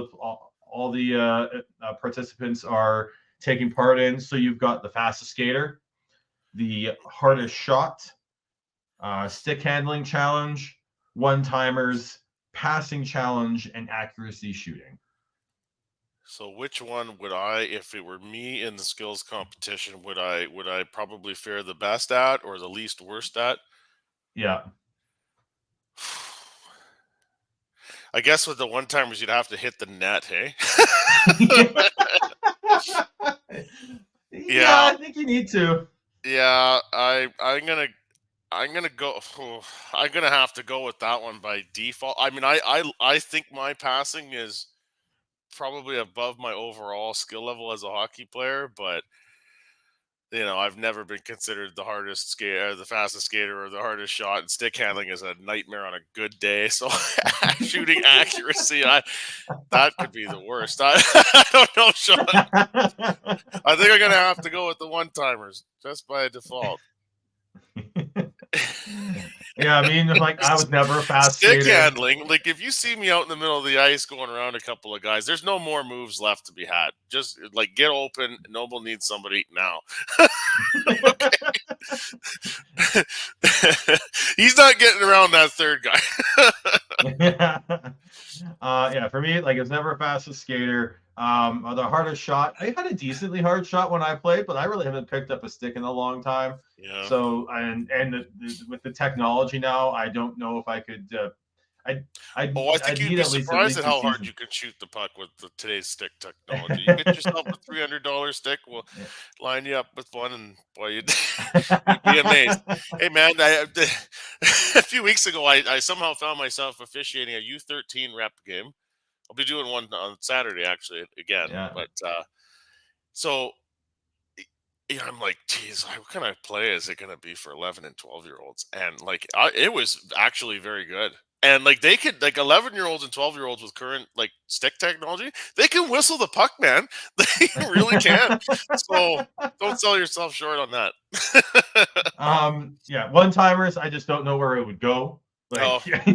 the participants are taking part in. So you've got the fastest skater, the hardest shot, stick handling challenge, one-timers, passing challenge, and accuracy shooting. So which one would I, if it were me in the skills competition, would I probably fare the best at or the least worst at? Yeah. I guess with the one-timers, you'd have to hit the net, hey? Yeah, I think you need to. Yeah, I'm gonna go. I'm gonna have to go with that one by default. I mean, I think my passing is probably above my overall skill level as a hockey player, but I've never been considered the hardest skater, the fastest skater, or the hardest shot. And stick handling is a nightmare on a good day. So shooting accuracy, that could be the worst. I don't know, Sean. I think I'm gonna have to go with the one-timers just by default. Yeah, I mean, like I was never a fast stick skater. handling. Like if you see me out in the middle of the ice going around a couple of guys, there's no more moves left to be had. Just like get open. Noble needs somebody now. He's not getting around that third guy. Yeah, for me, like it's never a fastest skater. The hardest shot, I had a decently hard shot when I played, but I really haven't picked up a stick in a long time. Yeah. So with the technology now, I don't know if I could. I think you'd need be at least surprised at a how hard season. you can shoot the puck with today's stick technology. You get yourself a $300 stick, we'll Yeah. line you up with one, and boy, you'd be amazed. Hey, man, a few weeks ago, I somehow found myself officiating a U13 rep game. I'll be doing one on Saturday, actually, again. Yeah. But so yeah, I'm like, geez, what kind of play is it going to be for 11 and 12-year-olds? And like, it was actually very good. And like, they could, like, 11-year-olds and 12-year-olds with current like stick technology, they can whistle the puck, man. They really can. So don't sell yourself short on that. Yeah, one timers. I just don't know where it would go. Oh, Like,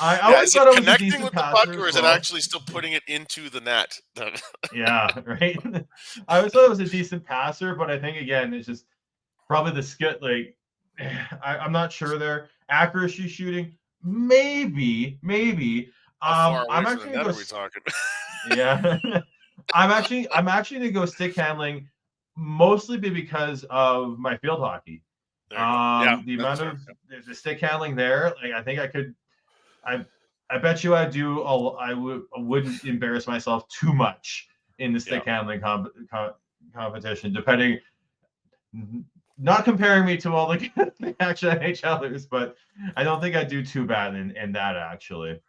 I yeah. always Is it thought it was a connecting decent with the puck, passer or as is it well. actually still putting it into the net? Yeah, right. I always thought it was a decent passer, but I think again, it's just probably the skill. Like, I'm not sure there. Accuracy shooting, maybe. How far away I'm from the actually net gonna are go. we talking? Yeah, I'm actually gonna go stick handling, mostly because of my field hockey. There you go. Yeah, The that's amount fair. of the stick handling there, like I think I could. I bet you I do. I wouldn't embarrass myself too much in the Yeah. stick handling competition, depending. Not comparing me to all the actual NHLers, but I don't think I do too bad in that actually.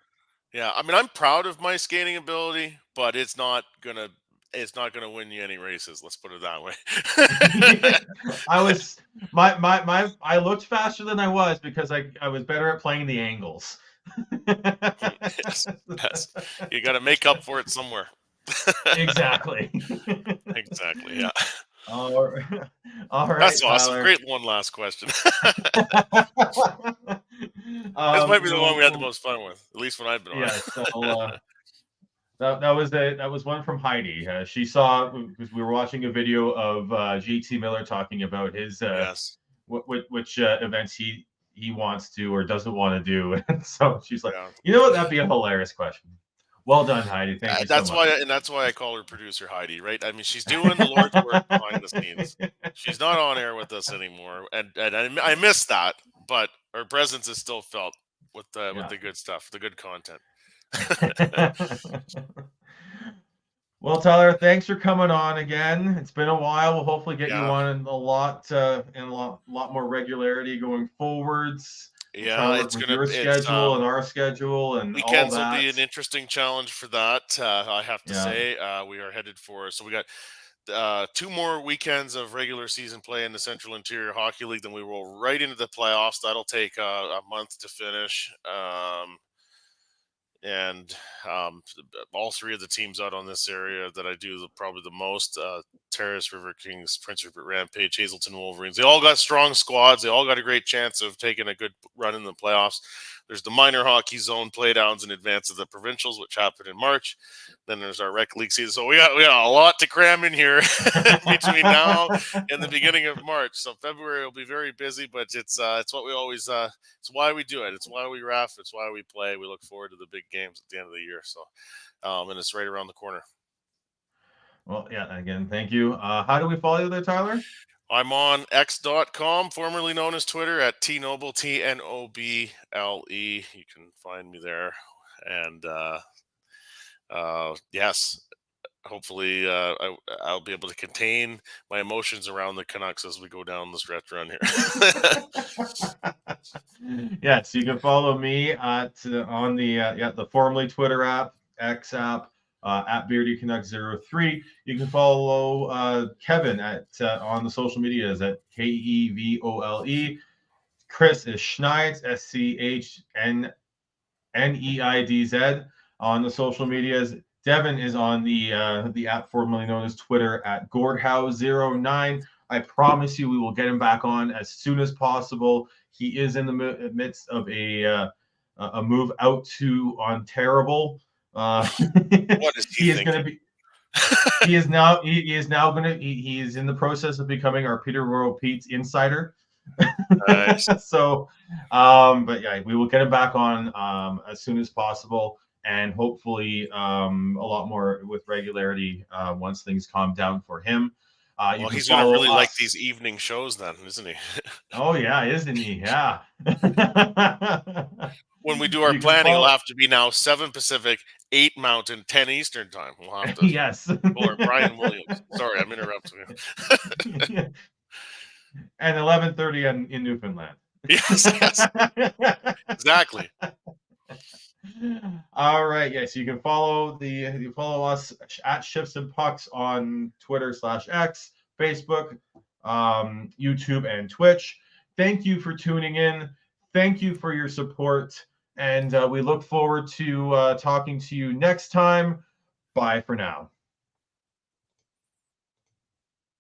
Yeah, I mean, I'm proud of my skating ability, but it's not gonna win you any races. Let's put it that way. I was I looked faster than I was because I was better at playing the angles. Yes, yes. You got to make up for it somewhere. Exactly. Exactly. Yeah. All right, That's awesome. Tyler. Great one last question. This Um, might be the one we had the we'll- most fun with, at least when I've been on. yeah, so that was one from Heidi. She saw because we were watching a video of JT Miller talking about his Yes. which events he wants to or doesn't want to do, and so she's like, Yeah. you know what, that'd be a hilarious question. Well done, Heidi. Thank you so That's much. that's why I call her producer Heidi, right? I mean, she's doing the Lord's work behind the scenes. She's not on air with us anymore, and I miss that. But her presence is still felt with the good stuff, the good content. Well, Tyler, thanks for coming on again. It's been a while. We'll hopefully get you Yeah. on a lot more regularity going forwards. Yeah, It's your schedule and our schedule and weekends all that. will be an interesting challenge for that. I have to Yeah. say, we are headed for. So we got 2 more weekends of regular season play in the Central Interior Hockey League. Then we roll right into the playoffs. That'll take a month to finish. And all 3 of the teams out on this area that I do probably the most, Terrace, River Kings, Prince Rupert Rampage, Hazelton Wolverines, they all got strong squads. They all got a great chance of taking a good run in the playoffs. There's the minor hockey zone playdowns in advance of the provincials, which happen in March. Then there's our rec league season. So we got a lot to cram in here between now and the beginning of March. So February will be very busy, but it's what we always it's why we do it. It's why we ref. It's why we play. We look forward to the big games at the end of the year. So and it's right around the corner. Well, yeah, again, thank you. How do we follow you there, Tyler? I'm on x.com, formerly known as Twitter, at tnoble, TNOBLE. You can find me there. And yes, hopefully I'll be able to contain my emotions around the Canucks as we go down this stretch run here. Yes, you can follow me on the formerly Twitter app, X app, at Beardy Canucks 03. You can follow Kevin at on the social medias at KEVOLE. Chris is Schneidz, SCHNNEIDZ on the social medias. Devin is on the app formerly known as Twitter at Gordhouse09. I promise you we will get him back on as soon as possible. He is in the midst of a move out to Ontario. What is he is going to be? He is now going to. He is in the process of becoming our Peter Royal Pete's insider. Nice. So, but yeah, we will get him back on as soon as possible, and hopefully a lot more with regularity once things calm down for him. You Well, can he's going to follow really like us. these evening shows then, isn't he? Oh yeah, isn't he? Yeah. When we do our You can planning, it'll follow. have to be now 7 Pacific, 8 Mountain, 10 Eastern time. We'll have to. Yes. Or Brian Williams. Sorry, I'm interrupting you. And 11:30 in Newfoundland. Yes, exactly. All right. Yes, you can follow us at Shifts and Pucks on Twitter/X, Facebook, YouTube, and Twitch. Thank you for tuning in. Thank you for your support, and we look forward to talking to you next time. Bye for now.